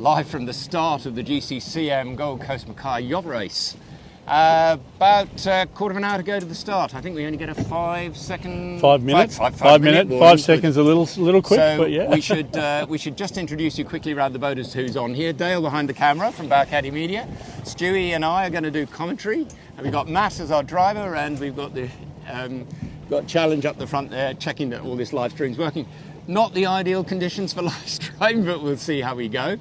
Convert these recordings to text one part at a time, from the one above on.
live from the start of the GCCM Coast Mackay yacht race. About a quarter of an hour to go to the start. I think we only get a 5 second... 5 minutes. 5 seconds, a little quick, so but yeah. we should just introduce you quickly around the boat as to who's on here. Dale behind the camera from Mackay Media. Stewie and I are going to do commentary. And we've got Matt as our driver, and we've got the got Challenge up the front there, checking that all this live stream's working. Not the ideal conditions for live stream, but we'll see how we go.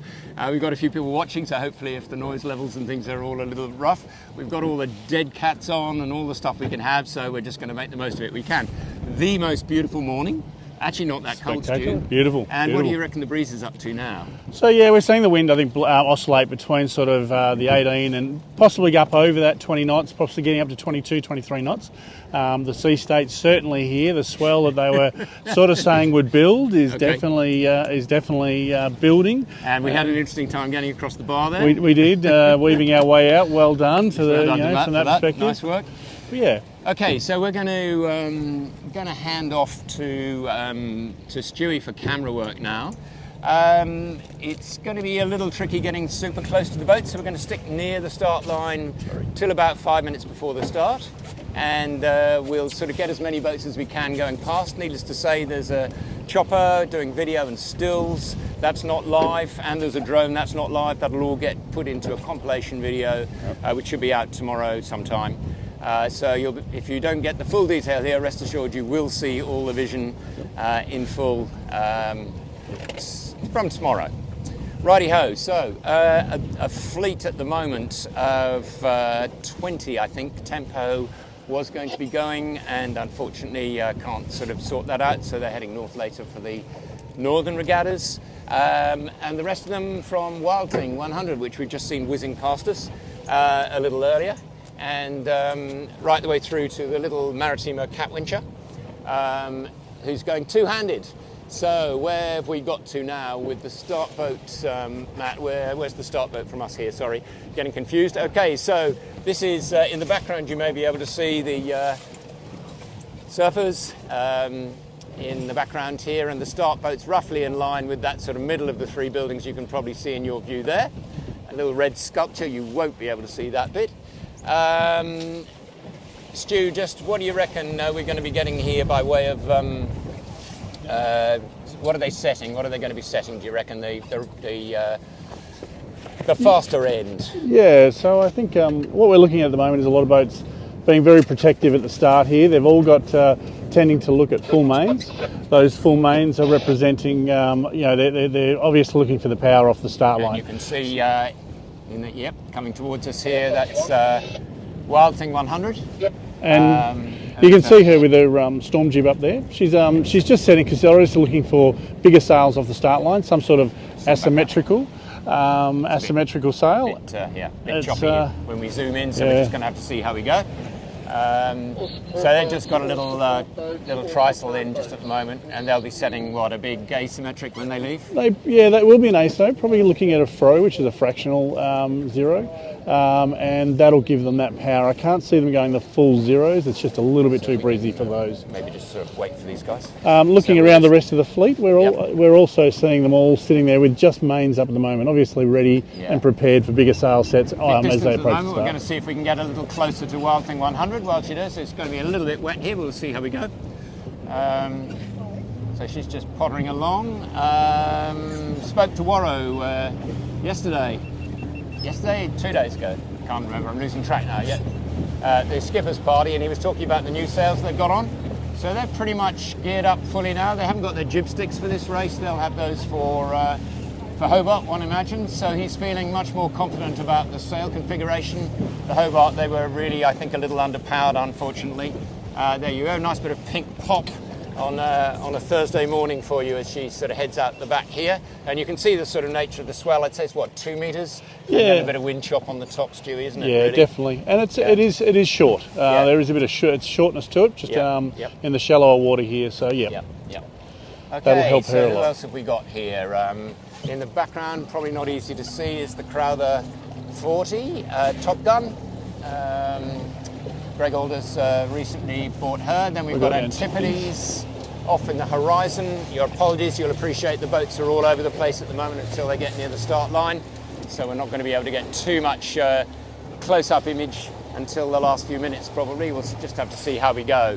We've got a few people watching, so hopefully if the noise levels and things are all a little rough, we've got all the dead cats on and all the stuff we can have, so we're just going to make the most of it we can. The most beautiful morning. Actually not that cold, Stu. Beautiful. And what do you reckon the breeze is up to now? So yeah, we're seeing the wind, I think, oscillate between sort of the 18 and possibly up over that 20 knots, possibly getting up to 22, 23 knots. The sea state's certainly here. The swell that they were sort of saying would build is definitely building. And we had an interesting time getting across the bar there. We did, weaving our way out. Well done to from that perspective. Nice work. But yeah. Okay, so we're going to hand off to Stewie for camera work now. It's going to be a little tricky getting super close to the boat, so we're going to stick near the start line till about 5 minutes before the start, and we'll sort of get as many boats as we can going past. Needless to say, there's a chopper doing video and stills. That's not live, and there's a drone that's not live. That'll all get put into a compilation video, which should be out tomorrow sometime. So if you don't get the full detail here, rest assured you will see all the vision in full from tomorrow. Righty-ho, so a fleet at the moment of 20, I think. Tempo was going to be going, and unfortunately can't sort of sort that out, so they're heading north later for the northern regattas. And the rest of them from Wildting 100, which we've just seen whizzing past us a little earlier. And right the way through to the little Maritimo Catwincher, who's going two-handed. So where have we got to now with the start boat, Matt? Where's the start boat from us here? Sorry, getting confused. Okay, so this is in the background. You may be able to see the surfers in the background here, and the start boat's roughly in line with that sort of middle of the three buildings you can probably see in your view there. A little red sculpture, you won't be able to see that bit. Stu, just what do you reckon we're going to be getting here by way of what are they setting? What are they going to be setting? Do you reckon the faster end? Yeah, so I think what we're looking at the moment is a lot of boats being very protective at the start here. They've all got tending to look at full mains. Those full mains are representing, they're obviously looking for the power off the start line. You can see. Coming towards us here, that's Wildting 100. Yep. And you can see her with her storm jib up there. She's just setting because they're always looking for bigger sails off the start line, some sort of asymmetrical sail. Bit choppy when we zoom in, so we're just going to have to see how we go. So they've just got a little trysail in just at the moment, and they'll be setting a big asymmetric when they leave. That will be an ASO, probably looking at a fro, which is a fractional zero, and that'll give them that power. I can't see them going the full zeros. It's just a little bit too breezy for those. Maybe just sort of wait for these guys. Looking around the rest of the fleet, we're also seeing them all sitting there with just mains up at the moment, obviously ready and prepared for bigger sail sets as they approach the start. We're going to see if we can get a little closer to Wildting 100 while she does. It's going to be a little bit wet here. We'll see how we go. So she's just pottering along. Spoke to Warrow yesterday, 2 days ago. Can't remember. I'm losing track now yet. The skipper's party, and he was talking about the new sails they've got on. So they're pretty much geared up fully now. They haven't got their jib sticks for this race. They'll have those for Hobart, one imagines. So he's feeling much more confident about the sail configuration. The Hobart, they were really, I think, a little underpowered, unfortunately. There you go, nice bit of pink pop on a Thursday morning for you as she sort of heads out the back here. And you can see the sort of nature of the swell. I'd say it's 2 metres? Yeah. And a bit of wind chop on the top, Stewie, isn't it? Yeah, really? Definitely. And it is short. There is a bit of shortness to it, just in the shallower water here. So Okay, that'll help her a lot. Who else have we got here? In the background, probably not easy to see, is the Crowther 40 Top Gun. Greg Alders recently bought her. Then we've got Antipodes off in the horizon. Your apologies, you'll appreciate the boats are all over the place at the moment until they get near the start line. So we're not going to be able to get too much close-up image until the last few minutes probably. We'll just have to see how we go.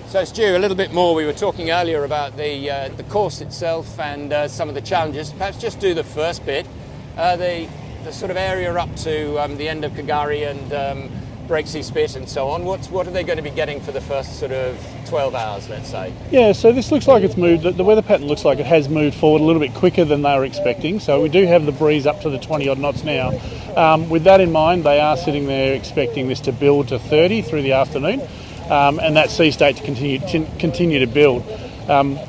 So Stu, a little bit more. We were talking earlier about the course itself and some of the challenges. Perhaps just do the first bit, the sort of area up to the end of Kagari and Breaksea Spit and so on. What are they going to be getting for the first sort of 12 hours, let's say? Yeah, so this looks like it's moved. The weather pattern looks like it has moved forward a little bit quicker than they were expecting. So we do have the breeze up to the 20 odd knots now. With that in mind, they are sitting there expecting this to build to 30 through the afternoon. And that sea state to continue to build.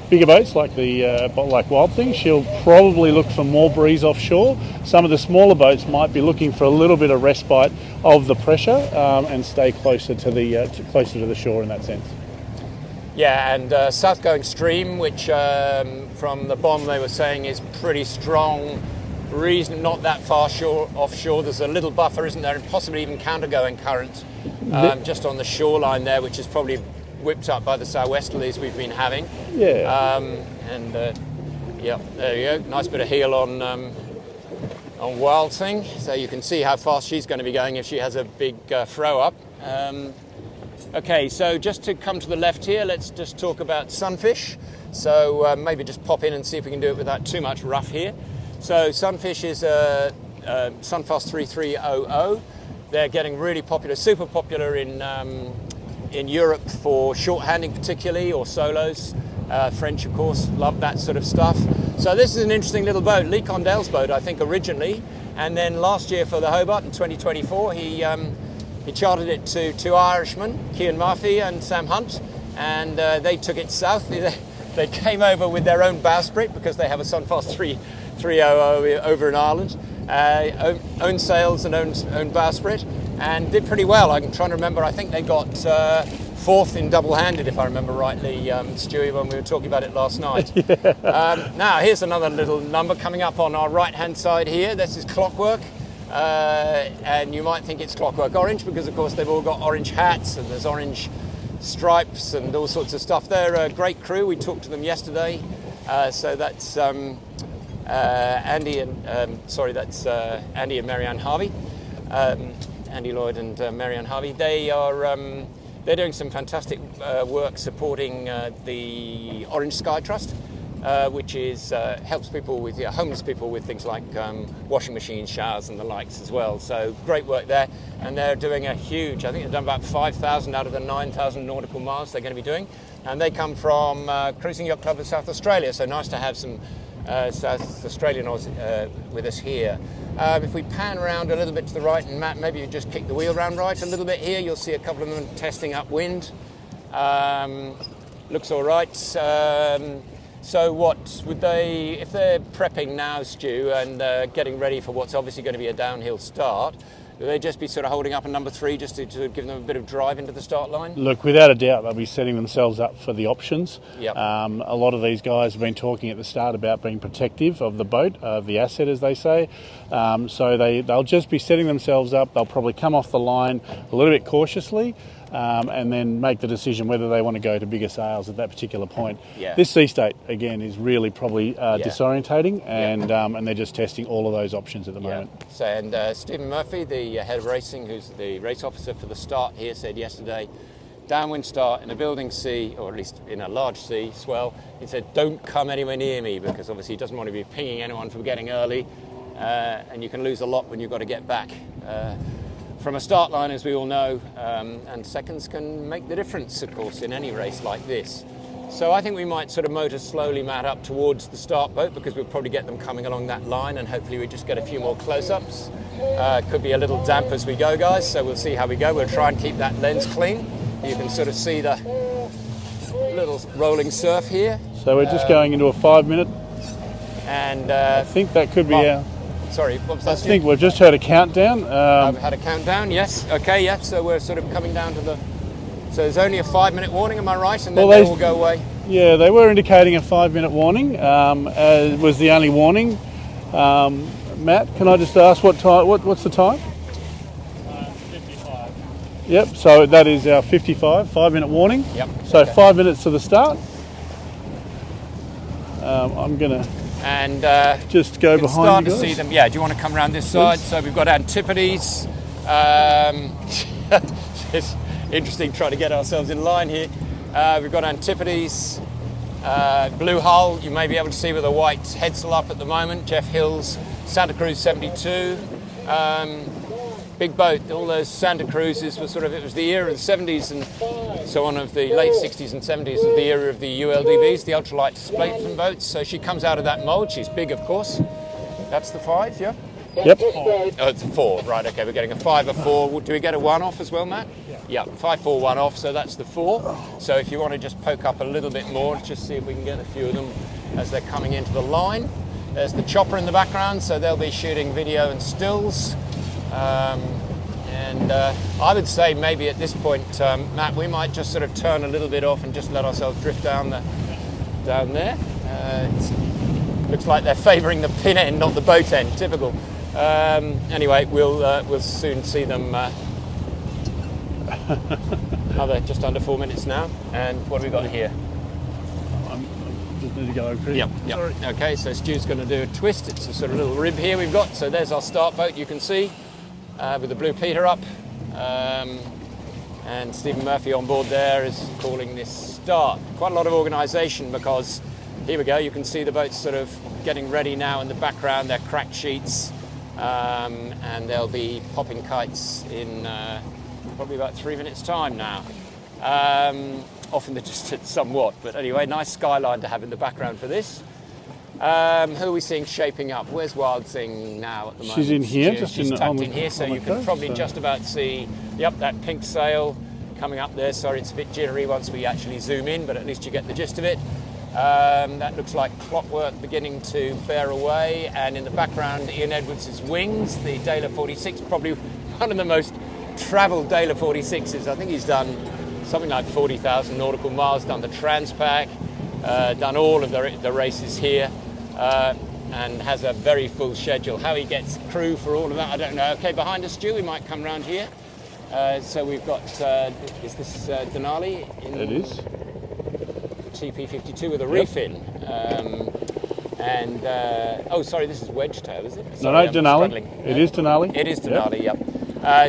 Bigger boats like like Wild Thing, she'll probably look for more breeze offshore. Some of the smaller boats might be looking for a little bit of respite of the pressure and stay closer to the shore in that sense. Yeah, and south going stream, which from the bomb they were saying is pretty strong. Reason not that far offshore. There's a little buffer, isn't there, and possibly even countergoing current just on the shoreline there, which is probably whipped up by the southwesterlies we've been having. Yeah. Yeah, there you go. Nice bit of heel on Wild Thing, so you can see how fast she's going to be going if she has a big throw up. Okay, so just to come to the left here, let's just talk about Sunfish. So maybe just pop in and see if we can do it without too much rough here. So Sunfish is a Sunfast 3300. They're getting really popular, super popular in Europe for shorthanding particularly, or solos. French, of course, love that sort of stuff. So this is an interesting little boat, Lee Condell's boat, I think, originally. And then last year for the Hobart in 2024, he chartered it to two Irishmen, Cian Murphy and Sam Hunt, and they took it south. They came over with their own bowsprit because they have a Sunfast 300 over in Ireland, own sails and own bowsprit, and did pretty well. I'm trying to remember, I think they got fourth in double-handed, if I remember rightly, Stewie, when we were talking about it last night. Yeah. Now, here's another little number coming up on our right-hand side here. This is Clockwork, and you might think it's Clockwork Orange because, of course, they've all got orange hats and there's orange stripes and all sorts of stuff. They're a great crew. We talked to them yesterday. So that's Andy and Andy and Marianne Harvey, Andy Lloyd and Marianne Harvey. They are they're doing some fantastic work supporting the Orange Sky Trust, which is helps people with homeless people with things like washing machines, showers, and the likes as well. So great work there, and they're doing a huge. I think they've done about 5,000 out of the 9,000 nautical miles they're going to be doing, and they come from Cruising Yacht Club of South Australia. So nice to have some South Australian with us here. If we pan around a little bit to the right, and Matt, maybe you just kick the wheel round right a little bit here, you'll see a couple of them testing upwind. Looks all right. So what would they, if they're prepping now, Stu, and getting ready for what's obviously going to be a downhill start, will they just be sort of holding up a number 3 just to give them a bit of drive into the start line? Look, without a doubt, they'll be setting themselves up for the options. Yep. A lot of these guys have been talking at the start about being protective of the boat, of the asset, as they say. So they'll just be setting themselves up. They'll probably come off the line a little bit cautiously. And then make the decision whether they want to go to bigger sails at that particular point. Yeah. This sea state, again, is really probably disorientating, and they're just testing all of those options at the moment. So, and Stephen Murphy, the head of racing, who's the race officer for the start here, said yesterday, downwind start in a building sea, or at least in a large sea swell. He said, don't come anywhere near me, because obviously he doesn't want to be pinging anyone for getting early, and you can lose a lot when you've got to get back. From a start line, as we all know, and seconds can make the difference, of course, in any race like this. So I think we might sort of motor slowly, Matt, up towards the start boat, because we'll probably get them coming along that line, and hopefully we just get a few more close-ups. Could be a little damp as we go, guys, so we'll see how we go. We'll try and keep that lens clean. You can sort of see the little rolling surf here. So we're just going into a 5-minute, and I think that could be our... Sorry, what was that? I think we've just had a countdown. I've had a countdown, yes. Okay, yeah, so we're sort of coming down to the... So there's only a 5-minute warning, am I right? And then they will go away? Yeah, they were indicating a 5-minute warning, was the only warning. Matt, can I just ask what time? What's the time? 55. Yep, so that is our 55, 5-minute warning. Yep. So Okay. 5 minutes to the start. I'm going to And just go you can behind start you to guys. see them. Yeah, do you want to come around this side? So we've got Antipodes. It's interesting trying to get ourselves in line here. We've got Antipodes, Blue Hull, you may be able to see with a white headsail up at the moment. Jeff Hill's Santa Cruz 72. Big boat, all those Santa Cruzes were it was the era of the 70s and so on, of the late 60s and 70s, of the era of the ULDBs, the ultralight displacement boats. So she comes out of that mould. She's big, of course. That's the 5, yeah? Yep. Oh, it's a 4, right, okay, we're getting a 5, a 4. Do we get a 1 off as well, Matt? Yeah, 5, 4, 1 off, so that's the 4. So if you want to just poke up a little bit more, just see if we can get a few of them as they're coming into the line. There's the chopper in the background, so they'll be shooting video and stills. I would say maybe at this point, Matt, we might just turn a little bit off and just let ourselves drift down there. Looks like they're favouring the pin end, not the boat end. Typical. Anyway, we'll soon see them. Just under 4 minutes now. And what have we got here? I just need to go over here. Yep. Okay, so Stu's going to do a twist. It's a little rib here we've got. So there's our start boat, you can see, with the blue Peter up. And Stephen Murphy on board there is calling this start. Quite a lot of organisation, because here we go, you can see the boats getting ready now in the background. They're cracked sheets, and they'll be popping kites in probably about 3 minutes time now. Off in the distance somewhat, but anyway, nice skyline to have in the background for this. Who are we seeing shaping up? Where's Wild Thing now at the moment? She's in here, She's tucked in here, so you can probably just about see, that pink sail coming up there. Sorry, it's a bit jittery once we actually zoom in, but at least you get the gist of it. That looks like clockwork beginning to bear away, and in the background, Ian Edwards' wings, the Dailer 46, probably one of the most travelled Dailer 46s. I think he's done something like 40,000 nautical miles, done the Transpac, done all of the races here, and has a very full schedule. How he gets crew for all of that, I don't know. Okay, behind us, Stu, we might come round here. So we've got, is this Denali? It is. TP52 with a reef in. Sorry, this is Wedgetail, is it? No, Denali. It is Denali. It is Denali, yep.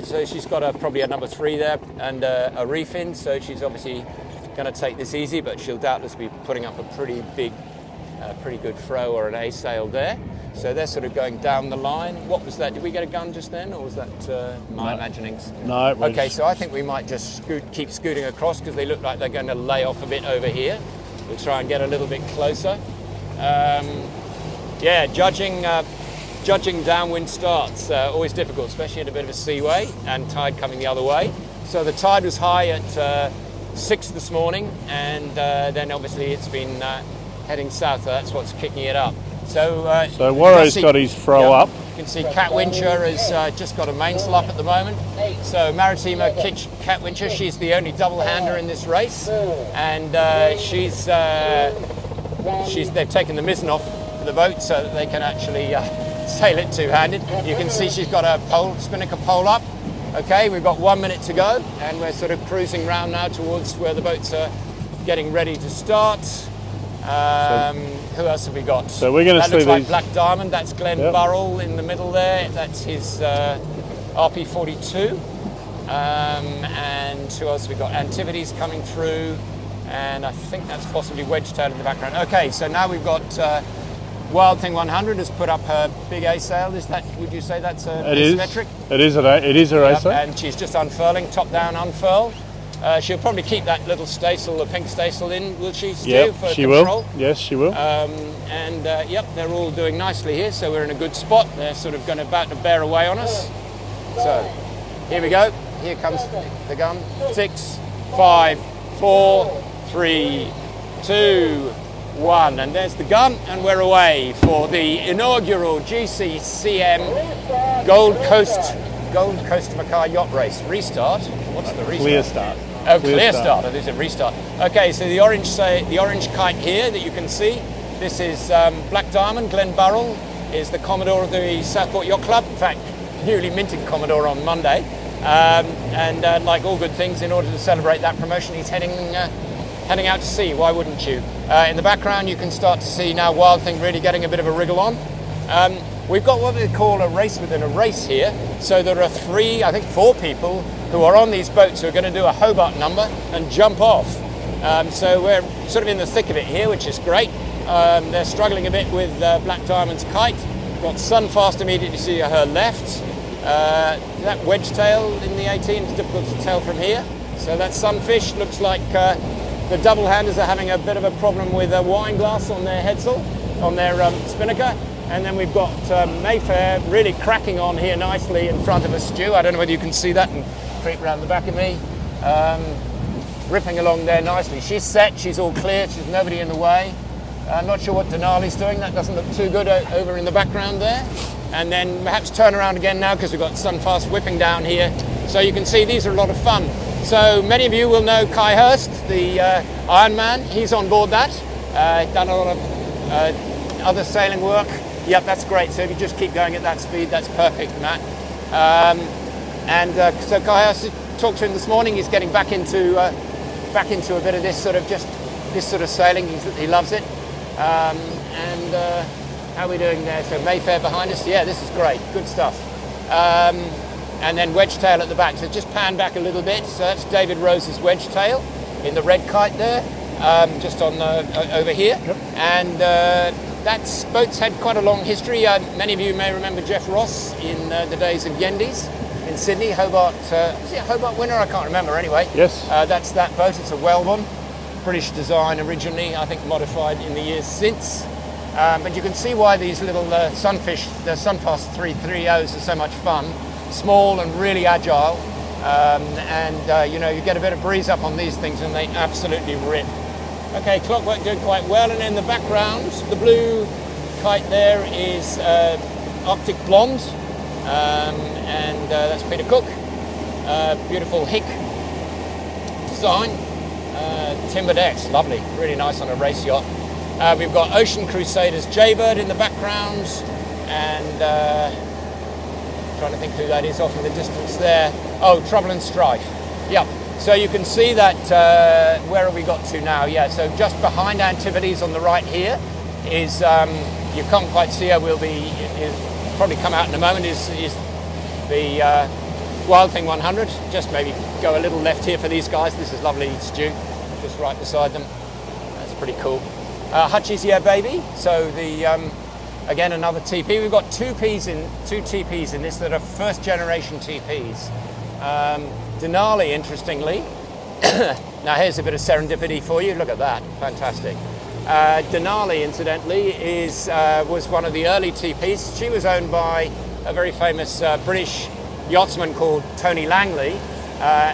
So she's got probably a number 3 there and a reef in, so she's obviously going to take this easy, but she'll doubtless be putting up a pretty big, pretty good fro or an A sail there. So they're going down the line. What was that? Did we get a gun just then, or was that my imaginings? No. Okay, so I think we might just keep scooting across, because they look like they're going to lay off a bit over here. We'll try and get a little bit closer. Judging downwind starts, always difficult, especially in a bit of a seaway and tide coming the other way. So the tide was high at 6 this morning, and then obviously it's been heading south, so that's what's kicking it up. So Warro's got his fro up. You can see Cat Wincher has just got a mainsail up at the moment. So Maritima Cat Wincher, she's the only double-hander in this race, and they've taken the mizzen off the boat so that they can actually sail it two-handed. You can see she's got a spinnaker pole up. Okay, we've got 1 minute to go, and we're cruising round now towards where the boats are getting ready to start. Who else have we got? So we're going to see looks like these. Black Diamond. That's Glenn Burrell in the middle there. That's his RP42. And who else have we got? Antipodes coming through, and I think that's possibly Wedgetail in the background. Okay, so now we've got Wild Thing 100 has put up her big A sail. Would you say that's asymmetric? It is a race sail. And she's just unfurling, top down unfurl. She'll probably keep that little staysail, the pink staysail in, will she, Stu? Yep, for she control? will. Yes, she will. They're all doing nicely here, so we're in a good spot. They're about to bear away on us. So, here we go. Here comes the gun. 6, 5, 4, 3, 2, 1. And there's the gun, and we're away for the inaugural GCCM Gold Coast Mackay yacht race. Restart? What's the restart? Clear start. Oh, clear start. Oh, there's a restart. Okay, so the orange kite here that you can see, this is Black Diamond. Glenn Burrell is the Commodore of the Southport Yacht Club. In fact, newly minted Commodore on Monday. And like all good things, in order to celebrate that promotion, he's heading out to sea. Why wouldn't you? In the background, you can start to see now Wild Thing really getting a bit of a wriggle on. We've got what they call a race within a race here. So there are 4 people who are on these boats who are going to do a Hobart number and jump off. So we're sort of in the thick of it here, which is great. They're struggling a bit with Black Diamond's kite. We've got Sunfast immediately to her left. That wedge-tail in the 18 is difficult to tell from here. So that Sunfish looks like the double-handers are having a bit of a problem with a wine glass on their headsail, on their spinnaker. And then we've got Mayfair really cracking on here nicely in front of us, Stu. I don't know whether you can see that and creep around the back of me. Ripping along there nicely. She's set, she's all clear, she's nobody in the way. I'm not sure what Denali's doing, that doesn't look too good over in the background there. And then perhaps turn around again now because we've got Sunfast whipping down here. So you can see these are a lot of fun. So many of you will know Kai Hurst, the Ironman. He's on board that. Done a lot of other sailing work. Yep, that's great. So if you just keep going at that speed, that's perfect, Matt. So Kai Hurst, talked to him this morning. He's getting back into a bit of this sort of sailing. He loves it. How are we doing there? So Mayfair behind us. Yeah, this is great. Good stuff. And then Wedgetail at the back. So just pan back a little bit. So that's David Rose's Wedgetail in the red kite there, just on over here. Yep. And that boat's had quite a long history. Many of you may remember Jeff Ross in the days of Yendes in Sydney. Hobart, was it a Hobart winner? I can't remember anyway. Yes. That's that boat. It's a well one. British design originally, I think modified in the years since. But you can see why these little Sunfish, the Sunfast 330s are so much fun. Small and really agile. You get a bit of breeze up on these things and they absolutely rip. Okay, Clockwork doing quite well, and in the background, the blue kite there is Arctic Blonde, and that's Peter Cook. Beautiful Hick design. Timber decks, lovely, really nice on a race yacht. We've got Ocean Crusaders Jaybird in the background, and trying to think who that is off in the distance there. Oh, Trouble and Strife. Yep. So you can see that, where have we got to now? Yeah, so just behind Antipodes on the right here is, you can't quite see her, will probably come out in a moment, is the Wild Thing 100. Just maybe go a little left here for these guys. This is lovely, Stu, just right beside them. That's pretty cool. Hutchie's Yeah Baby. So the, again, another TP. We've got two TPs in this that are first generation TPs. Denali, interestingly, now here's a bit of serendipity for you. Look at that, fantastic. Denali, incidentally, was one of the early TPs. She was owned by a very famous British yachtsman called Tony Langley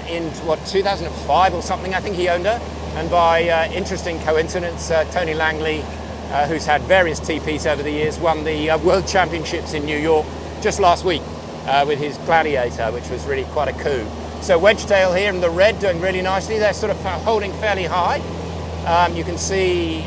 in 2005 or something. I think he owned her. And by interesting coincidence, Tony Langley, who's had various TPs over the years, won the World Championships in New York just last week with his Gladiator, which was really quite a coup. So Wedgetail here in the red doing really nicely. They're sort of holding fairly high. You can see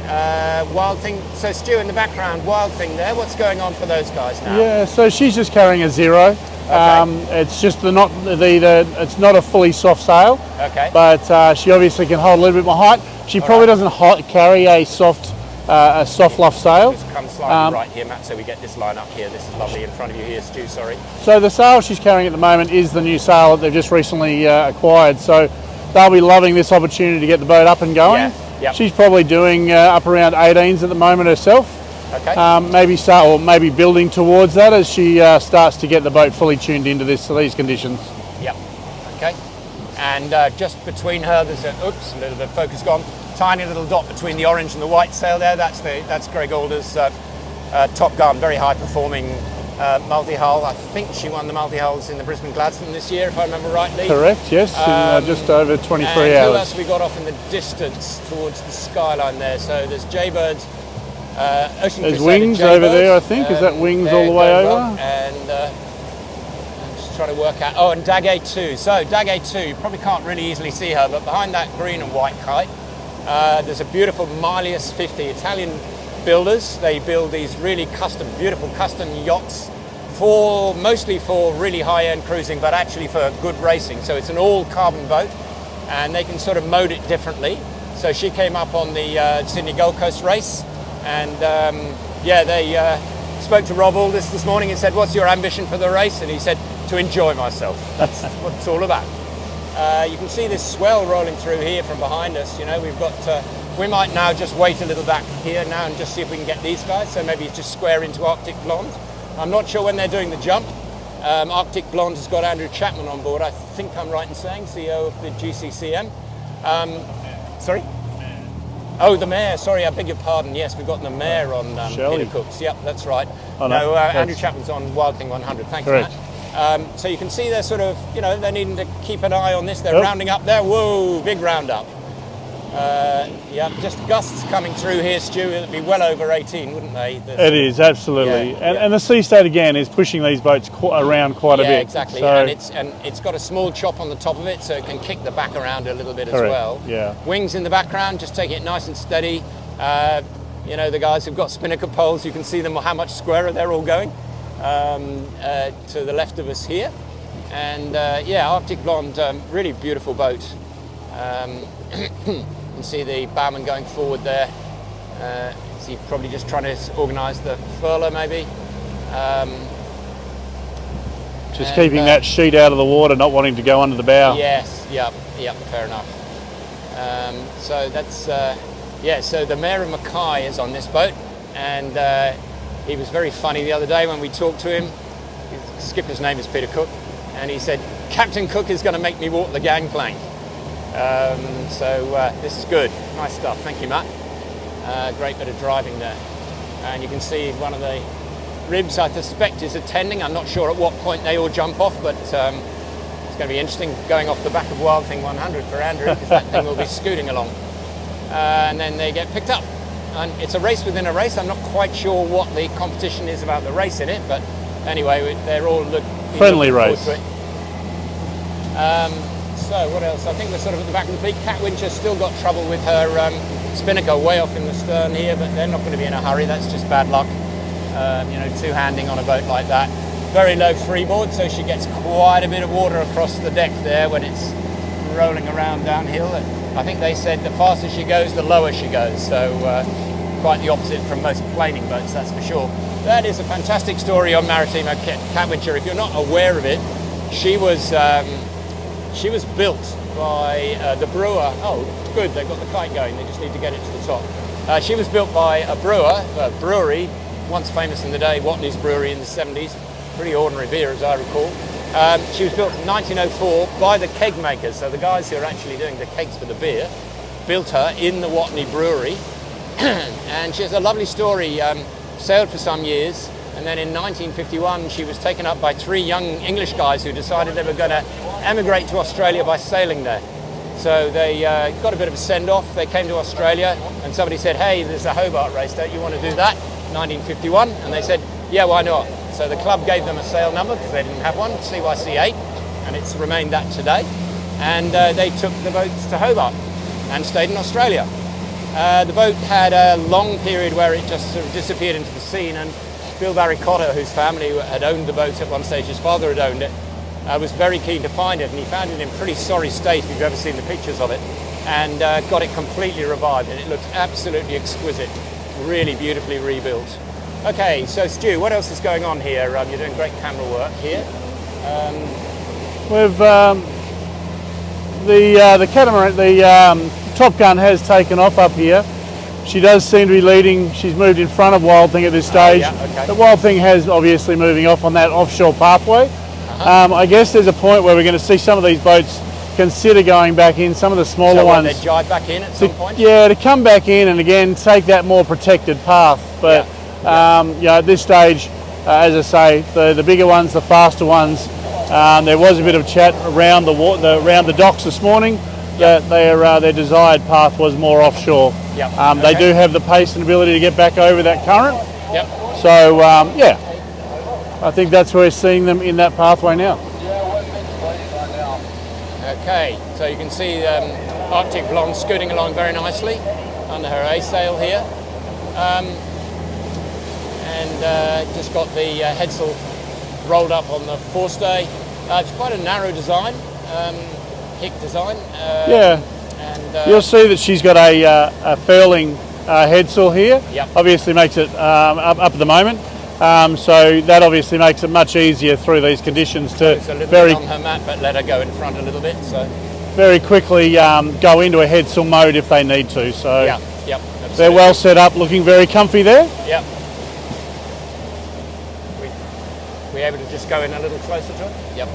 Wild Thing. So Stu, in the background, Wild Thing there. What's going on for those guys now? Yeah, so she's just carrying a zero. Okay. It's just it's not a fully soft sail. Okay. But she obviously can hold a little bit more height. She probably doesn't carry a soft luff sail. Just come slightly right here, Matt, so we get this line up here. This is lovely in front of you here, Stu, sorry. So the sail she's carrying at the moment is the new sail that they've just recently acquired. So they'll be loving this opportunity to get the boat up and going. Yeah. Yep. She's probably doing up around 18s at the moment herself. Okay. Maybe building towards that as she starts to get the boat fully tuned into these conditions. Yep. Okay. And just between her, there's a little bit of focus gone. Tiny little dot between the orange and the white sail there. That's Greg Alder's Top Gun, very high performing multi-hull. I think she won the multi-hulls in the Brisbane Gladstone this year, if I remember rightly. Correct, yes, in just over 23 hours. Who else have we got off in the distance towards the skyline there? So there's Jaybird, Ocean There's Crusader Wings Jaybird, over there, I think. Is that Wings all the way over? Well. And I'm just trying to work out. Oh, and Dagay 2. So Dagay 2, you probably can't really easily see her, but behind that green and white kite, there's a beautiful Milius 50 Italian builders. They build these really beautiful custom yachts mostly for really high-end cruising, but actually for good racing. So it's an all-carbon boat, and they can sort of mode it differently. So she came up on the Sydney Gold Coast race, and they spoke to Rob Aldis this morning and said, "What's your ambition for the race?" And he said, "To enjoy myself." That's what it's all about. You can see this swell rolling through here from behind us. You know, we've got. We might now just wait a little back here now and just see if we can get these guys. So maybe just square into Arctic Blonde. I'm not sure when they're doing the jump. Arctic Blonde has got Andrew Chapman on board. I think I'm right in saying, CEO of the GCCM. Sorry? Oh, the mayor. Sorry, I beg your pardon. Yes, we've got the mayor on Peter Cook's. Yep, that's right. Oh, no, Andrew Chapman's on Wild Thing 100. Thanks, correct. Matt. So you can see they're sort of, you know, they're needing to keep an eye on this. They're rounding up there. Whoa, big round up. Just gusts coming through here, Stu. It'd be well over 18, wouldn't they? It is, absolutely. And the Sea State again is pushing these boats around quite a bit. Yeah, exactly. So, and it's got a small chop on the top of it, so it can kick the back around a little bit as well. Yeah. Wings in the background, just taking it nice and steady. You know, the guys who've got spinnaker poles, you can see them how much squarer they're all going to the left of us here. And Arctic Blonde, really beautiful boat. You can see the bowman going forward there. Is he probably just trying to organise the furlough maybe? Just keeping that sheet out of the water, not wanting to go under the bow. Yes, yep, fair enough. So that's, so the Mayor of Mackay is on this boat, and he was very funny the other day when we talked to him. His skipper's name is Peter Cook, and he said, "Captain Cook is going to make me walk the gangplank." This is good. Nice stuff. Thank you, Matt. Great bit of driving there. And you can see one of the ribs, I suspect, is attending. I'm not sure at what point they all jump off, but it's going to be interesting going off the back of Wild Thing 100 for Andrew, because that thing will be scooting along. And then they get picked up. And it's a race within a race. I'm not quite sure what the competition is about the race in it, but anyway, they're all friendly race. So what else? I think we're sort of at the back of the fleet. Cat Wincher's still got trouble with her spinnaker way off in the stern here, but they're not going to be in a hurry. That's just bad luck. Two-handing on a boat like that. Very low freeboard, so she gets quite a bit of water across the deck there when it's rolling around downhill. I think they said the faster she goes, the lower she goes. So quite the opposite from most planing boats, that's for sure. That is a fantastic story on Maritima Cat Wincher. If you're not aware of it, she was built by the brewer. Oh, good, they've got the kite going. They just need to get it to the top. She was built by a brewery, once famous in the day, Watney's Brewery in the 70s. Pretty ordinary beer, as I recall. She was built in 1904 by the keg makers. So the guys who are actually doing the kegs for the beer built her in the Watney Brewery. And she has a lovely story. Sailed for some years. And then in 1951, she was taken up by 3 young English guys who decided they were going to emigrate to Australia by sailing there. So they got a bit of a send-off. They came to Australia, and somebody said, "Hey, there's a Hobart race. Don't you want to do that?" 1951, and they said, "Yeah, why not?" So the club gave them a sail number because they didn't have one, CYC 8, and it's remained that today. And they took the boats to Hobart and stayed in Australia. The boat had a long period where it just sort of disappeared into the scene, and Bill Barricotta, whose family had owned the boat at one stage, his father had owned it, was very keen to find it, and he found it in pretty sorry state, if you've ever seen the pictures of it, and got it completely revived, and it looks absolutely exquisite, really beautifully rebuilt. Okay, so Stu, what else is going on here? You're doing great camera work here. We've the catamaran, the Top Gun has taken off up here. She does seem to be leading. She's moved in front of Wild Thing at this stage. The Wild Thing has obviously moving off on that offshore pathway. I guess there's a point where we're going to see some of these boats consider going back in, some of the smaller ones. They jive back in at some point? Yeah, to come back in and again take that more protected path. But at this stage, as I say, the bigger ones, the faster ones, there was a bit of chat around around the docks this morning that their desired path was more offshore. They do have the pace and ability to get back over that current. So I think that's where we're seeing them in that pathway now. Okay, so you can see Arctic Blonde scooting along very nicely under her A sail here. And just got the headsail rolled up on the forestay. It's quite a narrow design, hick design. Yeah. And you'll see that she's got a furling head sail here. Yep. Obviously makes it up at the moment. So that obviously makes it much easier through these conditions to it's a little bit on her mat, but let her go in front a little bit. So very quickly go into a head sail mode if they need to. So yeah, yep, absolutely. they're well set up, looking very comfy there. Yep. We able to just go in a little closer to it? Yep.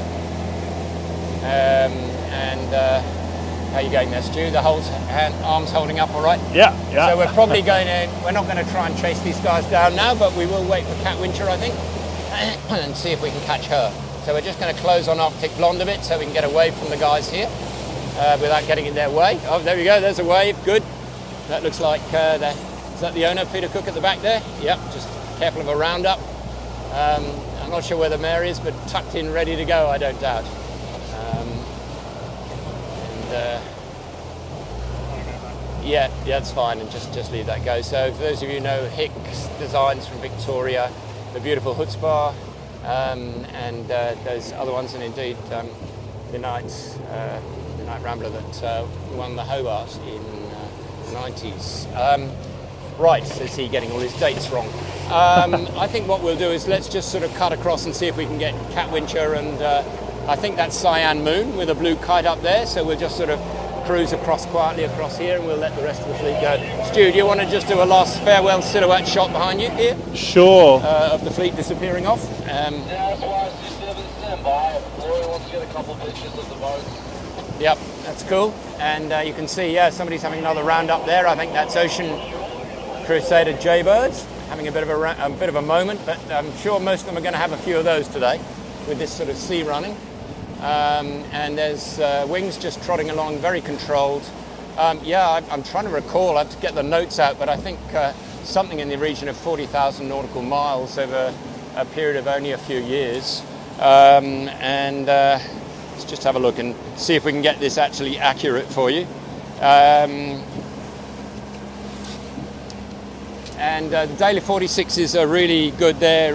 How are you going there, Stu? The whole arms holding up all right? Yeah, yeah. So we're probably going to, we're not going to try and chase these guys down now, but we will wait for Cat Wincher, I think, and see if we can catch her. So we're just going to close on Arctic Blonde a bit so we can get away from the guys here without getting in their way. Oh, there we go, there's a wave, good. That looks like, is that the owner, Peter Cook, at the back there? Yep, just careful of a roundup. I'm not sure where the mare is, but tucked in, ready to go, I don't doubt. Yeah, that's fine, and just leave that go. So for those of you who know Hicks Designs from Victoria, the beautiful Chutzpah, and those other ones, and indeed the Night Rambler that won the Hobart in the 90s. Right, so is he getting all his dates wrong? I think what we'll do is let's just sort of cut across and see if we can get Cat Wincher, and I think that's Cyan Moon with a blue kite up there, so we'll just sort of cruise quietly across here, and we'll let the rest of the fleet go. Stu, do you want to just do a last farewell silhouette shot behind you here? Sure. Of the fleet disappearing off? Yeah, that's why I just never stand by. Roy wants to get a couple of pictures of the boat. Yep, that's cool. And you can see, yeah, somebody's having another round up there. I think that's Ocean Crusader Jaybirds having a bit of a moment, but I'm sure most of them are going to have a few of those today with this sort of sea running. And there's Wings just trotting along, very controlled. Yeah, I'm trying to recall, I have to get the notes out, but I think something in the region of 40,000 nautical miles over a period of only a few years. Let's just have a look and see if we can get this actually accurate for you. The Daily 46s are really good. They're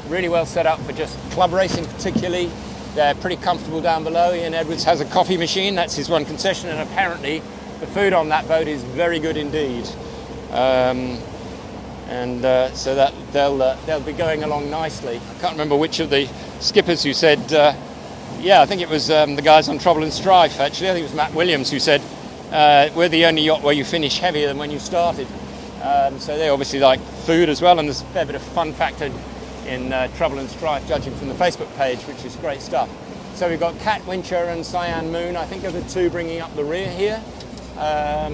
really well set up for just club racing particularly. They're pretty comfortable down below. Ian Edwards has a coffee machine, that's his one concession, and apparently the food on that boat is very good indeed. So that they'll be going along nicely. I can't remember which of the skippers who said, yeah, I think it was the guys on Trouble and Strife actually. I think it was Matt Williams who said, we're the only yacht where you finish heavier than when you started. So they obviously like food as well, and there's a fair bit of fun factor in Trouble and Strife, judging from the Facebook page, which is great stuff. So we've got Cat Wincher and Cyan Moon, I think, are the two bringing up the rear here. A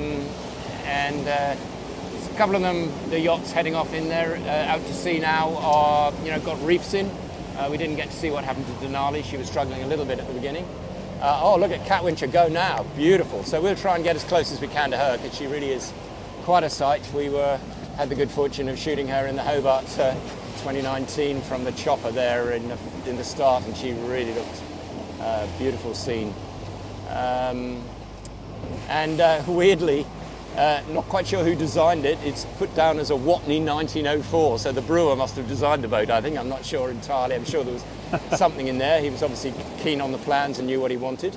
couple of them, the yachts heading off in there, out to sea now, are, got reefs in. We didn't get to see what happened to Denali. She was struggling a little bit at the beginning. Oh, look at Cat Wincher go now. Beautiful. So we'll try and get as close as we can to her, because she really is quite a sight. We had the good fortune of shooting her in the Hobart 2019 from the chopper there in the start, and she really looked a beautiful scene. Weirdly, not quite sure who designed it. It's put down as a Watney 1904, so the brewer must have designed the boat, I think. I'm not sure entirely. I'm sure there was something in there. He was obviously keen on the plans and knew what he wanted.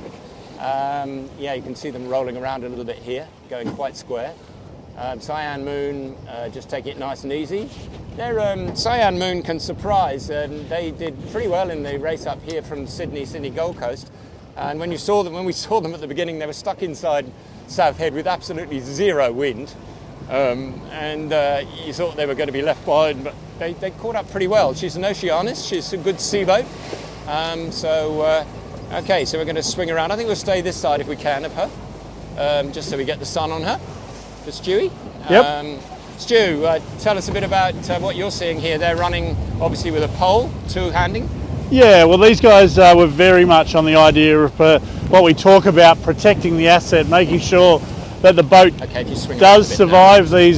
Yeah, you can see them rolling around a little bit here, going quite square. Cyan Moon, just take it nice and easy. Cyan Moon can surprise, and they did pretty well in the race up here from Sydney Gold Coast. And when we saw them at the beginning, they were stuck inside South Head with absolutely zero wind, you thought they were going to be left behind, but they caught up pretty well. She's an Oceanus, she's a good sea boat. Okay, so we're going to swing around. I think we'll stay this side if we can of her, just so we get the sun on her. For Stewie. Yep. Stu, tell us a bit about what you're seeing here. They're running obviously with a pole, two-handing. Yeah, well, these guys were very much on the idea of what we talk about, protecting the asset, making sure that the boat does survive the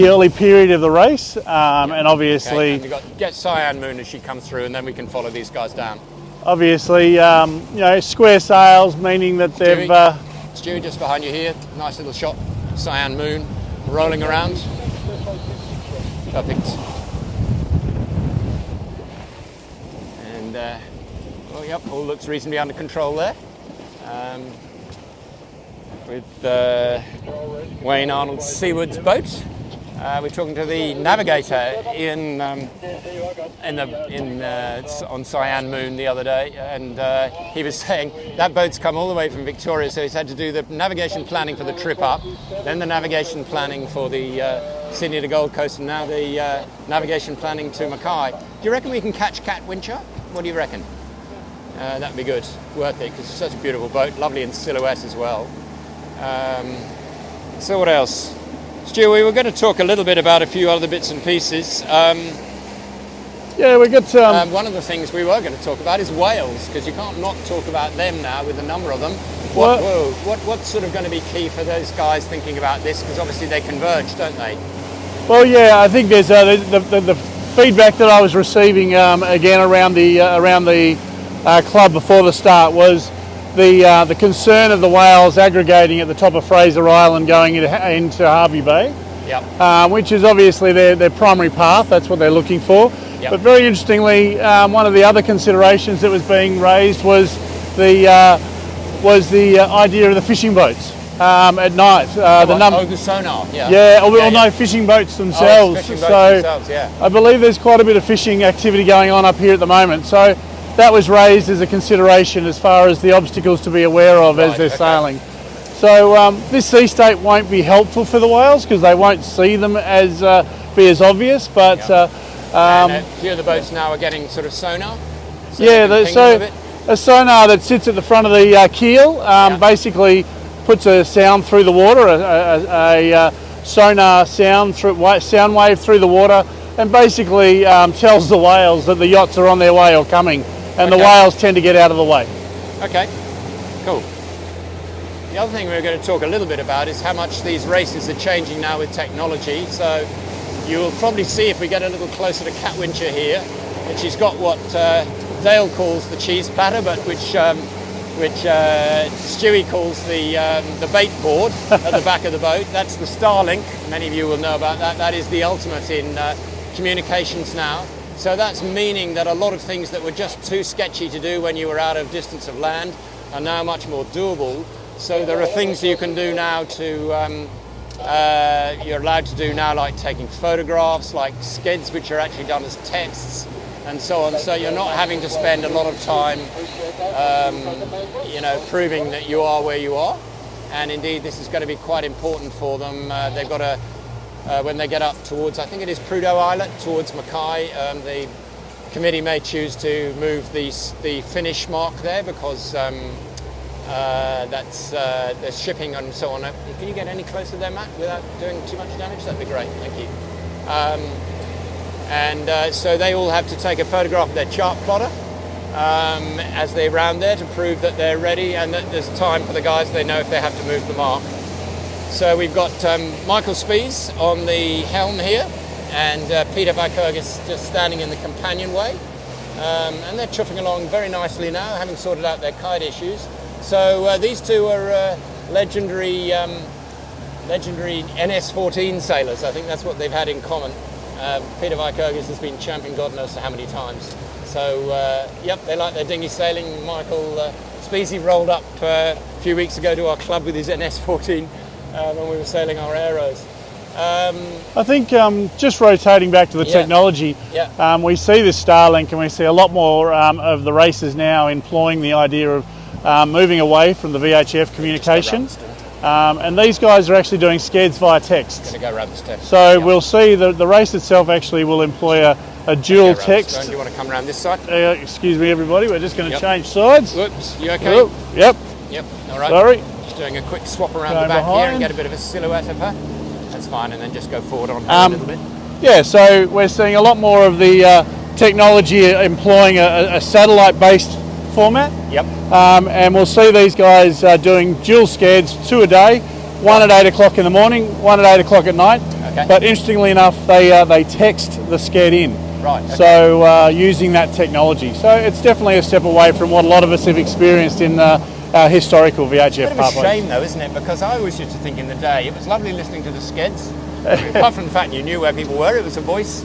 early period of the race, and obviously. Okay. And we've got Cyan Moon as she comes through, and then we can follow these guys down. Obviously, square sails, meaning that they've. Stu, just behind you here, nice little shot. Cyan Moon rolling around. Perfect. And, well, yep, all looks reasonably under control there. With Wayne Arnold Seaward's boat. We're talking to the navigator on Cyan Moon the other day, and he was saying that boat's come all the way from Victoria, so he's had to do the navigation planning for the trip up, then the navigation planning for the Sydney to Gold Coast, and now the navigation planning to Mackay. Do you reckon we can catch Cat Wincher? What do you reckon? That'd be good, worth it, because it's such a beautiful boat, lovely in silhouette as well. So what else? Stu, we were going to talk a little bit about a few other bits and pieces. Yeah, we got... one of the things we were going to talk about is whales, because you can't not talk about them now with a number of them. What's sort of going to be key for those guys thinking about this? Because obviously they converge, don't they? Well, yeah, I think there's the feedback that I was receiving again around the club before the start was the concern of the whales aggregating at the top of Fraser Island going into Harvey Bay, yep. Which is obviously their primary path. That's what they're looking for. Yep. But very interestingly, one of the other considerations that was being raised was the idea of the fishing boats at night. The sonar. Yeah. Yeah. No, fishing boats themselves. Fishing boats themselves, yeah. I believe there's quite a bit of fishing activity going on up here at the moment. So that was raised as a consideration as far as the obstacles to be aware of as they're sailing. So this sea state won't be helpful for the whales because they won't see them as be as obvious. But and a few of the boats now are getting sort of sonar. So a sonar that sits at the front of the keel basically puts a sound through the water, a sonar sound wave through the water, and basically tells the whales that the yachts are on their way or coming. And the whales tend to get out of the way. Okay, cool. The other thing we're going to talk a little bit about is how much these races are changing now with technology. So you'll probably see if we get a little closer to Cat Wincher here, that she's got what Dale calls the cheese platter, but which Stewie calls the bait board at the back of the boat. That's the Starlink. Many of you will know about that. That is the ultimate in communications now. So that's meaning that a lot of things that were just too sketchy to do when you were out of distance of land are now much more doable. So there are things you can do now you're allowed to do now, like taking photographs, like skids, which are actually done as tests, and so on. So you're not having to spend a lot of time, proving that you are where you are. And indeed, this is going to be quite important for them. They've got a when they get up towards, I think it is Prudhoe Islet, towards Mackay, the committee may choose to move the finish mark there because that's there's shipping and so on. Can you get any closer there, Matt, without doing too much damage? That'd be great, thank you. So they all have to take a photograph of their chart plotter as they're around there to prove that they're ready and that there's time for the guys. They know if they have to move the mark. So we've got Michael Spies on the helm here and Peter Vikergus just standing in the companionway. And they're chuffing along very nicely now, having sorted out their kite issues. So these two are legendary NS-14 sailors. I think that's what they've had in common. Peter Vikergus has been champion God knows how many times. So, yep, they like their dinghy sailing. Michael Speasy rolled up a few weeks ago to our club with his NS-14 when we were sailing our Aeros. I think just rotating back to the technology, we see this Starlink and we see a lot more of the races now employing the idea of moving away from the VHF communication. And these guys are actually doing skids via text. Going to go around this text. So we'll see the race itself actually will employ a dual text. Do you want to come around this side? Excuse me, everybody. We're just going to change sides. Whoops. You okay? Oop, yep. All right. Sorry. Just doing a quick swap around the back here and get a bit of a silhouette of her. That's fine, and then just go forward on her a little bit. Yeah. So we're seeing a lot more of the technology employing a satellite-based format. Yep. And we'll see these guys doing dual skids, 2 a day, one at 8 o'clock in the morning, one at 8 o'clock at night. Okay. But interestingly enough, they text the sked in. Right. Okay. So using that technology. So it's definitely a step away from what a lot of us have experienced in our historical VHF pathways. It's a bit of a shame though, isn't it? Because I always used to think in the day, it was lovely listening to the skeds, Apart from the fact you knew where people were, it was a voice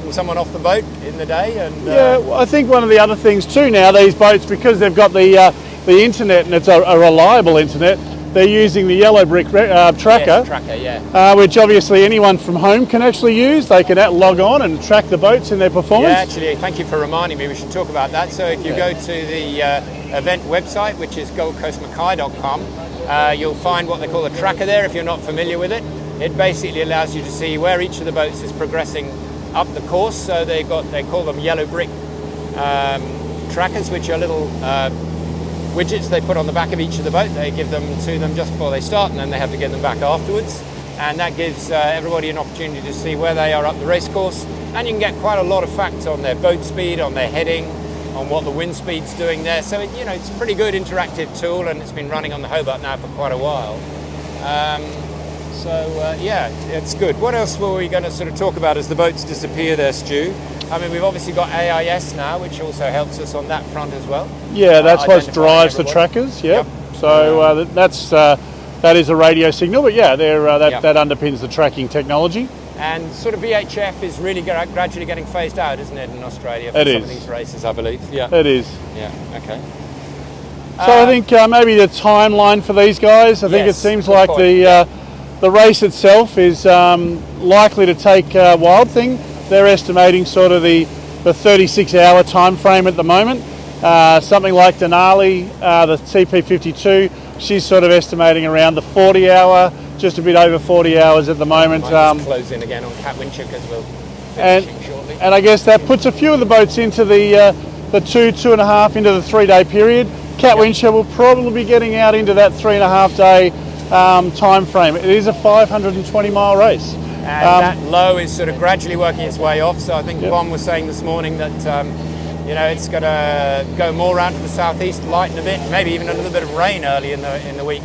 from someone off the boat in the day. And Yeah, well, I think one of the other things too now, these boats, because they've got the internet and it's a reliable internet, they're using the yellow brick tracker, yes, tracker, yeah. which obviously anyone from home can actually use. They can log on and track the boats and their performance. Yeah, actually, thank you for reminding me. We should talk about that. So if you go to the event website, which is goldcoastmackay.com, you'll find what they call a tracker there if you're not familiar with it. It basically allows you to see where each of the boats is progressing up the course. So they call them yellow brick trackers, which are little widgets they put on the back of each of the boat. They give them to them just before they start, and then they have to get them back afterwards. And that gives everybody an opportunity to see where they are up the race course. And you can get quite a lot of facts on their boat speed, on their heading, on what the wind speed's doing there. So it's a pretty good interactive tool, and it's been running on the Hobart now for quite a while. Yeah, it's good. What else were we going to sort of talk about as the boats disappear there, Stu? I mean, we've obviously got AIS now, which also helps us on that front as well. Yeah, that's what drives the trackers. Yep. So that is a radio signal, but yeah, that underpins the tracking technology. And sort of VHF is really gradually getting phased out, isn't it, in Australia for some of these races, I believe? Yeah. It is. Yeah. Okay. So I think maybe the timeline for these guys. I think it seems like the race itself is likely to take Wild Thing. They're estimating sort of the 36-hour time frame at the moment. Something like Denali, the TP52, she's sort of estimating around the 40-hour, just a bit over 40 hours at the moment. Might just close in again on Cat Winchell because we'll finishing shortly. And I guess that puts a few of the boats into the 2.5 into the 3-day period. Cat Winchell will probably be getting out into that 3.5 day time frame. It is a 520-mile race. And that low is sort of gradually working its way off. So I think Bon was saying this morning that it's going to go more around to the southeast, lighten a bit, maybe even a little bit of rain early in the week,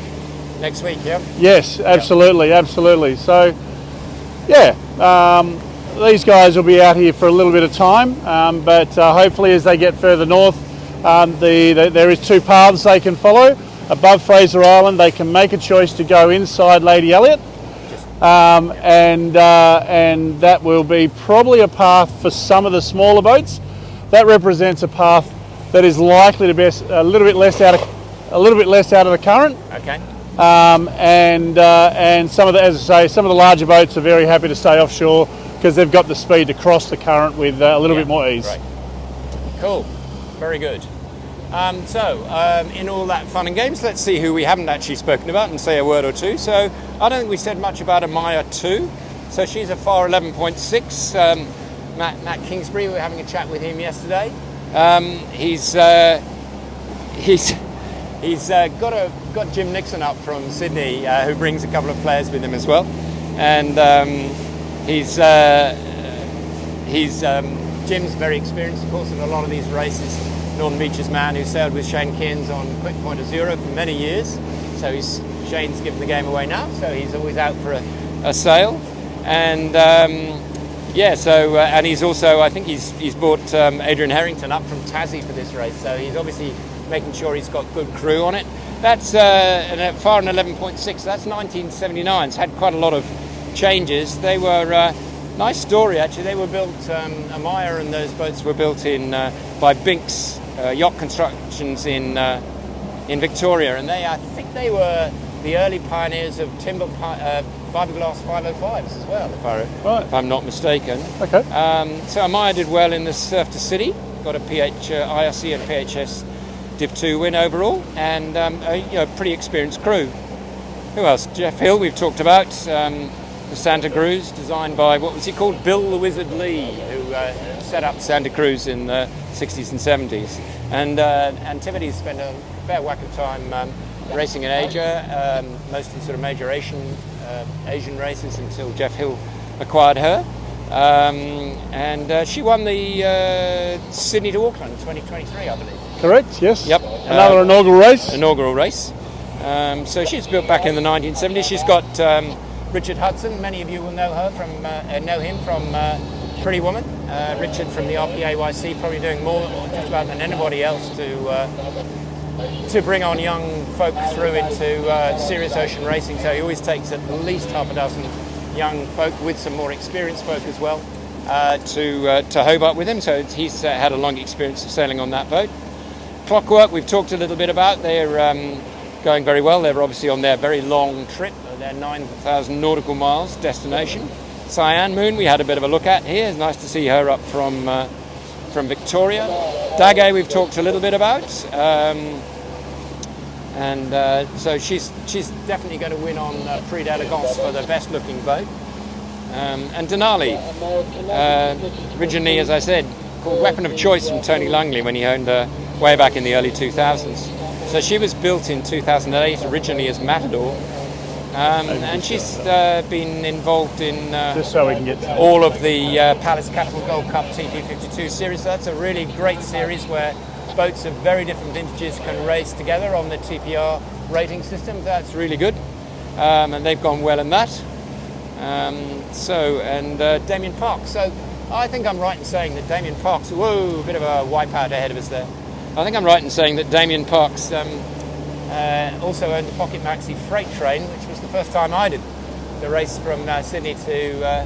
next week. Yeah. Yes, absolutely, absolutely. So, these guys will be out here for a little bit of time, but hopefully as they get further north, there is two paths they can follow. Above Fraser Island, they can make a choice to go inside Lady Elliot. And that will be probably a path for some of the smaller boats. That represents a path that is likely to be a little bit less out of the current. Okay. And some of the, as I say, some of the larger boats are very happy to stay offshore because they've got the speed to cross the current with a little bit more ease. Right. Cool. Very good. In all that fun and games, let's see who we haven't actually spoken about and say a word or two. So I don't think we said much about Amaya 2. So she's a FAR 11.6. Matt Kingsbury, we were having a chat with him yesterday. He's got Jim Nixon up from Sydney, who brings a couple of players with him as well. And Jim's very experienced, of course, in a lot of these races. Northern Beaches man who sailed with Shane Kearns on Quick Point Azura for many years. So Shane's given the game away now, so he's always out for a sail. And and he's also, I think he's brought Adrian Harrington up from Tassie for this race. So he's obviously making sure he's got good crew on it. That's FAR an 11.6. That's 1979. It's had quite a lot of changes. They were nice story actually. They were built. Amaya and those boats were built by Binks Yacht Constructions in Victoria, and I think they were the early pioneers of timber fiberglass 505s as well, if I'm not mistaken. Okay. So Amaya did well in the Surf to City, got a IRC and PHS Div 2 win overall, and a pretty experienced crew. Who else? Jeff Hill, we've talked about. The Santa Cruz, designed by, what was he called? Bill the Wizard Lee, who set up Santa Cruz in the 60s and 70s. And Antipodes spent a fair whack of time racing in Asia, mostly sort of major Asian races until Jeff Hill acquired her. And she won the Sydney to Auckland 2023, I believe. Correct, yes. Yep. Another inaugural race. So she's built back in the 1970s. She's got Richard Hudson. Many of you will know him from Pretty Woman. Richard from the RPAYC, probably doing more just about than anybody else to bring on young folk through into serious ocean racing. So he always takes at least half a dozen young folk with some more experienced folk as well to Hobart with him. So he's had a long experience of sailing on that boat. Clockwork, we've talked a little bit about. They're going very well. They're obviously on their very long trip, their 9,000 nautical miles destination. Cyan Moon, we had a bit of a look at here. It's nice to see her up from Victoria. Dagay, we've talked a little bit about. So she's definitely going to win on Prix d'Elegance for the best looking boat. And Denali, originally, as I said, called Weapon of Choice from Tony Langley when he owned her way back in the early 2000s. So she was built in 2008 originally as Matador, and she's been involved in Just so we can get all of the Palace Capital Gold Cup TP52 series. So that's a really great series where boats of very different vintages can race together on the TPR rating system. That's really good, and they've gone well in that. Damien Parks. So I think I'm right in saying that Damien Parks, whoa, a bit of a wipeout ahead of us there. I think I'm right in saying that Damien Parks also owned the Pocket Maxi freight train, which was the first time I did the race from Sydney to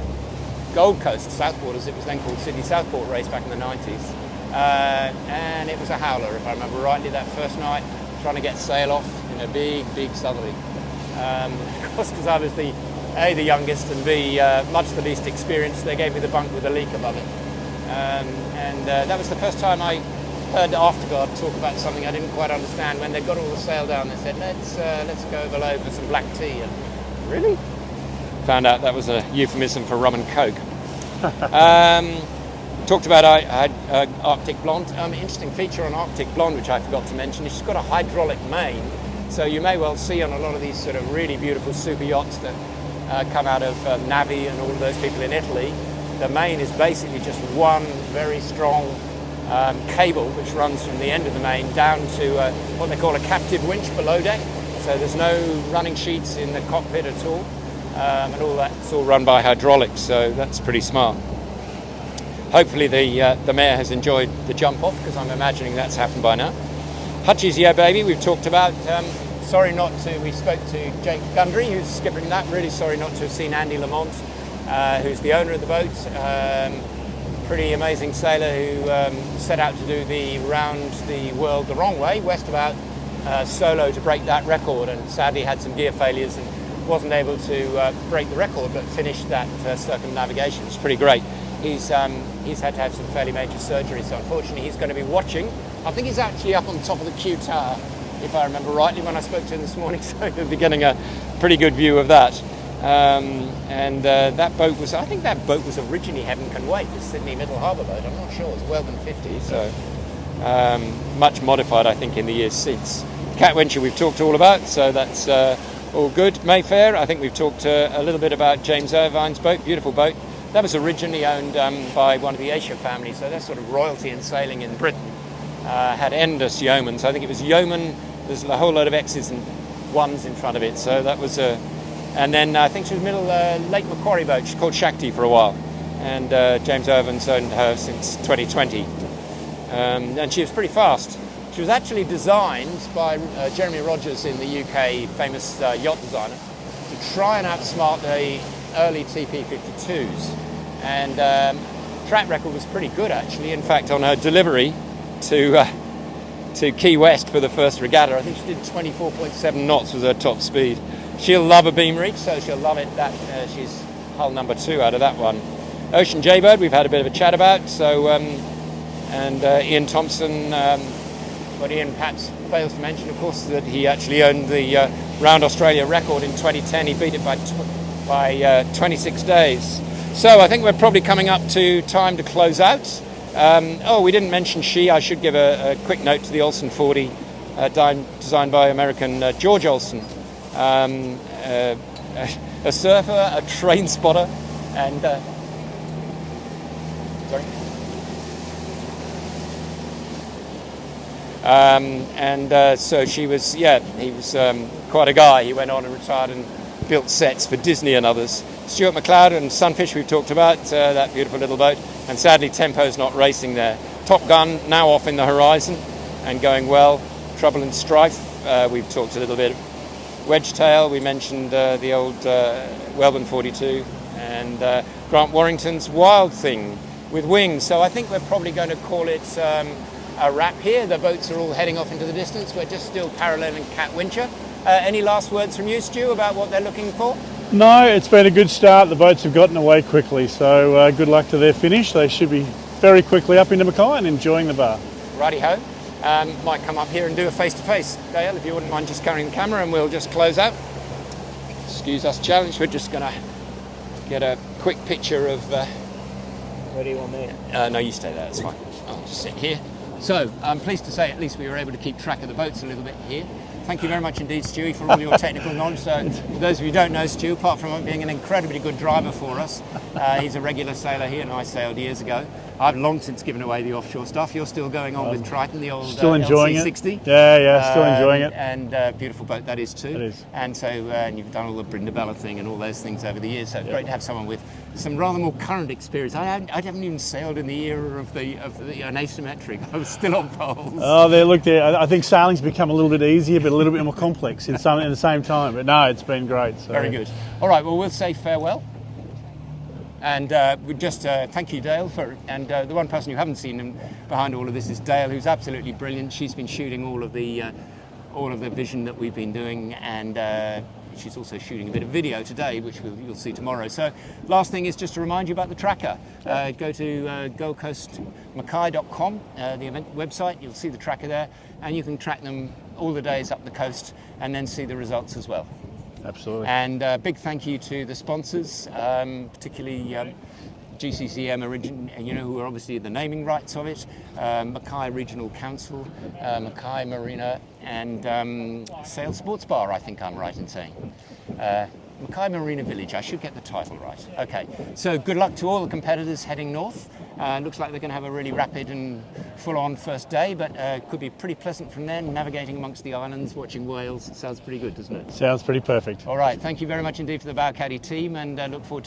Gold Coast, Southport, as it was then called, Sydney Southport race back in the 90s. And it was a howler, if I remember rightly, that first night, trying to get sail off in a big southerly. Of course, because I was the youngest and B, much the least experienced, they gave me the bunk with a leak above it. That was the first time I heard Afterguard talk about something I didn't quite understand. When they got all the sail down, they said, let's go below for some black tea. And really? Found out that was a euphemism for rum and coke. Talked about Arctic Blonde. Interesting feature on Arctic Blonde, which I forgot to mention, is she's got a hydraulic main. So you may well see on a lot of these sort of really beautiful super yachts that come out of Navi and all of those people in Italy, the main is basically just one very strong cable which runs from the end of the main down to what they call a captive winch below deck. So there's no running sheets in the cockpit at all, and all that's all run by hydraulics. So that's pretty smart. Hopefully the mayor has enjoyed the jump off, because I'm imagining that's happened by now. Hutchie's Yeah Baby, we've talked about. We spoke to Jake Gundry, who's skippering that. Really sorry not to have seen Andy Lamont, who's the owner of the boat. Pretty amazing sailor who set out to do the round the world the wrong way, west about, solo to break that record, and sadly had some gear failures and wasn't able to break the record, but finished that circumnavigation. It's pretty great. He's had to have some fairly major surgery, so unfortunately he's going to be watching. I think he's actually up on top of the Q Tower, if I remember rightly, when I spoke to him this morning, so he'll be getting a pretty good view of that. That boat was originally heading Conway, the Sydney Middle Harbour boat. I'm not sure, it was Weldon 50, so much modified, I think, in the years since. Cat Venture we've talked all about, so that's all good. Mayfair, I think we've talked a little bit about James Irvine's boat, beautiful boat. That was originally owned by one of the Asia families, so they're sort of royalty in sailing in Britain. Had endless yeomans. I think it was yeoman, there's a whole load of X's and ones in front of it, so that was a... And then I think she was middle Lake Macquarie boat. She's called Shakti for a while, and James Irvine's owned her since 2020. And she was pretty fast. She was actually designed by Jeremy Rogers in the UK, famous yacht designer, to try and outsmart the early TP52s. And track record was pretty good, actually. In fact, on her delivery to Key West for the first regatta, I think she did 24.7 knots was her top speed. She'll love a beam reach, so she'll love it. That she's hull number 2 out of that one. Ocean Jaybird, we've had a bit of a chat about. So, and Ian Thompson. What Ian perhaps fails to mention, of course, that he actually owned the Round Australia record in 2010. He beat it by 26 days. So I think we're probably coming up to time to close out. We didn't mention she. I should give a quick note to the Olsen 40, designed by American George Olsen. A surfer, a train spotter, and so she was. Yeah, he was quite a guy. He went on and retired and built sets for Disney and others. Stuart McLeod and Sunfish we've talked about, that beautiful little boat, and sadly Tempo's not racing there. Top Gun now off in the horizon and going well. Trouble and Strife, we've talked a little bit. Wedgetail, we mentioned the old Wellburn 42. and Grant Warrington's Wild Thing with wings. So I think we're probably going to call it a wrap here. The boats are all heading off into the distance. We're just still paralleling Cat Wincher. Any last words from you, Stu, about what they're looking for? No, it's been a good start. The boats have gotten away quickly, so good luck to their finish. They should be very quickly up into Mackay and enjoying the bar. Righty-ho. Might come up here and do a face-to-face. Dale, if you wouldn't mind just carrying the camera, and we'll just close out. Excuse us challenge, we're just going to get a quick picture of... Where do you want me? No, you stay there, that's fine. I'll just sit here. So, I'm pleased to say at least we were able to keep track of the boats a little bit here. Thank you very much indeed, Stewie, for all your technical knowledge. So, for those of you who don't know Stu, apart from being an incredibly good driver for us, he's a regular sailor here, and I sailed years ago. I've long since given away the offshore stuff. You're still going on with Triton, the old still enjoying LC60. it. Yeah, still enjoying it. And beautiful boat that is too. It is. And so and you've done all the Brindabella thing and all those things over the years. So great to have someone with some rather more current experience. I haven't even sailed in the era of the asymmetric. I was still on poles. Oh, I think sailing's become a little bit easier, but a little bit more complex in the same time. But no, it's been great. So. Very good. All right, well, we'll say farewell. And we just thank you, Dale, and the one person you haven't seen behind all of this is Dale, who's absolutely brilliant. She's been shooting all of the vision that we've been doing, and she's also shooting a bit of video today, which you'll see tomorrow. So, last thing is just to remind you about the tracker. Go to goldcoastmackay.com, the event website. You'll see the tracker there, and you can track them all the days up the coast, and then see the results as well. Absolutely. And big thank you to the sponsors, particularly GCCM, who are obviously the naming rights of it, Mackay Regional Council, Mackay Marina, and Sail Sports Bar, I think I'm right in saying. Mackay Marina Village, I should get the title right. Okay, so good luck to all the competitors heading north. Looks like they're going to have a really rapid and full-on first day, but could be pretty pleasant from then, navigating amongst the islands, watching whales. Sounds pretty good, doesn't it? Sounds pretty perfect. All right, thank you very much indeed for the Bow Caddy team, and look forward to